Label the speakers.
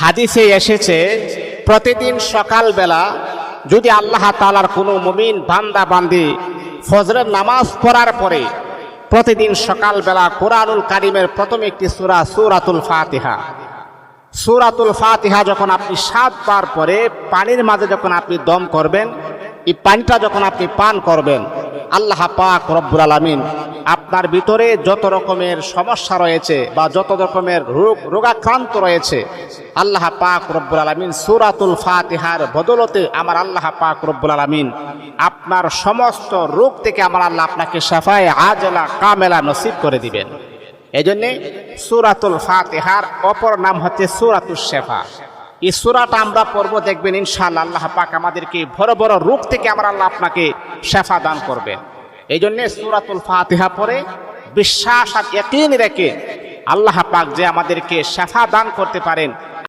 Speaker 1: হাদিসে এসেছে প্রতিদিন সকালবেলা যদি আল্লাহ তাআলার কোনো মুমিন বান্দা বান্দি ফজরের নামাজ পড়ার পরে প্রতিদিন সকালবেলা কোরআনুল কারীমের প্রথম একটি সূরা সূরাতুল ফাতিহা, সূরাতুল ফাতিহা যখন আপনি 7 বার পরে পানির মাঝে যখন আপনি দম করবেন, এই পানিটা যখন আপনি পান করবেন, আল্লাহ পাক রব্বুল আলামিন আপনার ভিতরে যত রকমের সমস্যা রয়েছে বা যত রকমের রোগাক্রান্ত রয়েছে, আল্লাহ পাক রব্বুল আলামিন সূরাতুল ফাতিহার বদলতে আমার আল্লাহ পাক রব্বুল আলামিন আপনার সমস্ত রোগ থেকে আমার আল্লাহ আপনাকে শাফায়ে আজলা কামেলা নসিব করে দিবেন। এজন্যে সূরাতুল ফাতিহার অপর নাম হচ্ছে সূরাতুশ শিফা। এই সূরাটা আমরা পড়ব, দেখবেন ইনশাআল্লাহ আল্লাহ পাক আমাদেরকে বড় বড় রোগ থেকে আমার আল্লাহ আপনাকে শিফা দান করবেন। এই জন্যে সূরাতুল ফাতিহা পড়ে বিশ্বাস আর ইয়াকিন রেখে আল্লাহ পাক যে আমাদেরকে শিফা দান করতে পারেন